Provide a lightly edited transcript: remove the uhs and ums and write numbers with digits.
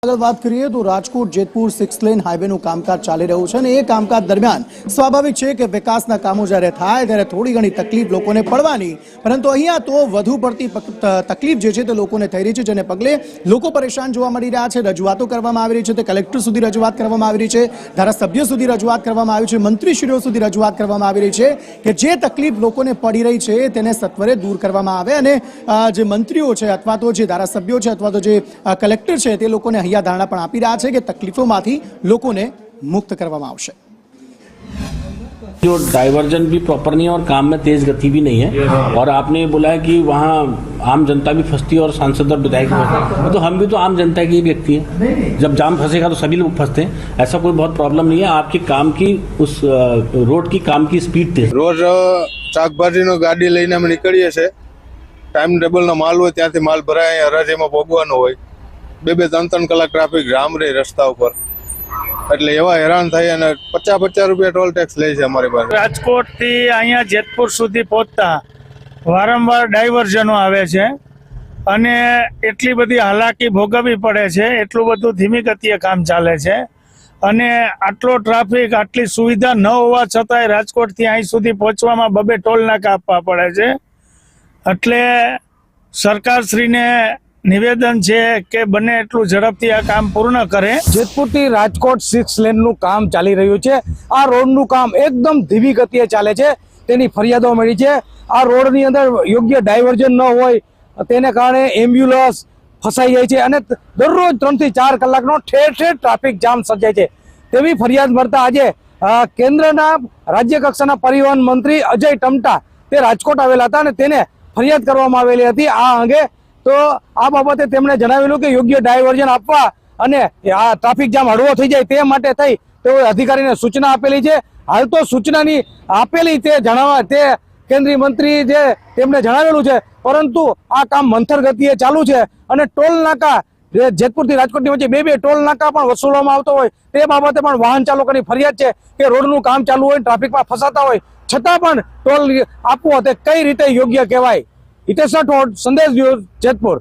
આગળ વાત કરીએ તો રાજકોટ જેતપુર 6 લેન હાઈવેનું કામકાજ ચાલી રહ્યું છે અને એ કામકાજ દરમિયાન સ્વાભાવિક છે કે વિકાસના કામો જ્યારે થાય ત્યારે થોડી ઘણી તકલીફ લોકોને પડવાની, પરંતુ અહીંયા તો વધુ પડતી તકલીફ જે છે તે લોકોને થઈ રહી છે, જેને પગલે લોકો પરેશાન જોવા મળી રહ્યા છે। રજૂઆતો કરવામાં આવી રહી છે, તે કલેક્ટર સુધી રજૂઆત કરવામાં આવી રહી છે, ધારાસભ્યો સુધી રજૂઆત કરવામાં આવી છે, મંત્રીશ્રીઓ સુધી રજૂઆત કરવામાં આવી રહી છે કે જે તકલીફ લોકોને પડી રહી છે તેને સત્વરે દૂર કરવામાં આવે અને જે મંત્રીઓ છે અથવા તો જે ધારાસભ્યો છે અથવા તો જે કલેક્ટર છે તે લોકોને અહીંયા धारणा पण आपी रहा है कि तकलीफोंमांथी लोकोने मुक्त करवामां आवशे। जो डाइवर्जन भी प्रॉपर नहीं है और काम में तेज गति भी नहीं है, और आपने बोला है कि वहाँ आम जनता भी फंसती है और सांसद और विधायक भी, तो हम भी तो आम जनता के व्यक्ति हैं। जब जाम फंसेगा तो सभी लोग फंसते हैं, ऐसा कोई बहुत प्रॉब्लम नहीं है। आपके काम की उस रोड की काम की स्पीड तेज। रोज शाकभाजी गाड़ी लईने अमे निकळीए छे, टाइम टेबल माल होय त्यांथी माल भराय, हराजीमां भोगवानो होय, 2-3 कलाक ट्राफिक जाम रहे रस्ता पर, એટલે એવા હેરાન થઈ અને 50 રૂપિયા ટોલ ટેક્સ લે છે અમારી પાસે। રાજકોટ થી અહીંયા જેતપુર સુધી પહોંચતા વારંવાર ડાયવર્ઝનો આવે છે અને એટલી બધી હાલાકી ભોગવવી પડે છે, એટલું બધું ધીમી ગતિએ કામ ચાલે છે અને આટલો ટ્રાફિક, આટલી સુવિધા ન હોવા છતાંય રાજકોટ થી અહીં સુધી પહોંચવામાં 2 ટોલ નાકા આપવા પડે છે। એટલે સરકારશ્રીને निवेदन है कि बने एटलू झड़पथी आ काम पूर्ण करे। जेतपुर थी राजकोट 6 लेन नु काम चाली रह्यु छे। आ रोड नु काम एकदम धीमी गतिए चाले छे, तेनी फरियादो मळी छे। आ रोड नी अंदर योग्य डायवर्जन न होय तेने कारणे एम्ब्युलन्स फसाई जाय छे अने दररोज 3 થી 4 कलाकनो ठेर ठेर ट्राफिक जाम सर्जाय छे। तेवी फरियाद मळता आज केन्द्रना राज्य कक्षाना परिवहन मंत्री अजय टमटा ते राजकोट आवेला हता अने तेने फरियाद करवामां आवेली हती। आ अंगे तो आ बाबते तेमणे जणावेलुं के योग्य डायवर्जन आपवा अने आ ट्राफिक जाम हळવો થઈ જાય તે માટે થઈ તેઓએ અધિકારીને સૂચના આપેલી છે। હાલ તો સૂચનાની આપેલી તે જણાવવા તે કેન્દ્રીય મંત્રી જે તેમને જણાવેલું છે, પરંતુ આ કામ મંથર ગતિએ ચાલુ છે અને ટોલ નાકા જેતપુરથી રાજકોટની વચ્ચે 2 ટોલ નાકા પણ વસૂલવામાં આવતો હોય તે બાબતે પણ વાહન ચાલકોની ફરિયાદ છે કે રોડનું કામ ચાલુ હોય, ટ્રાફિકમાં ફસાતા હોય છતાં પણ ટોલ આપવો તે કઈ રીતે યોગ્ય કહેવાય। हितेश राठौड़, संदेश न्यूज, जेतपुर।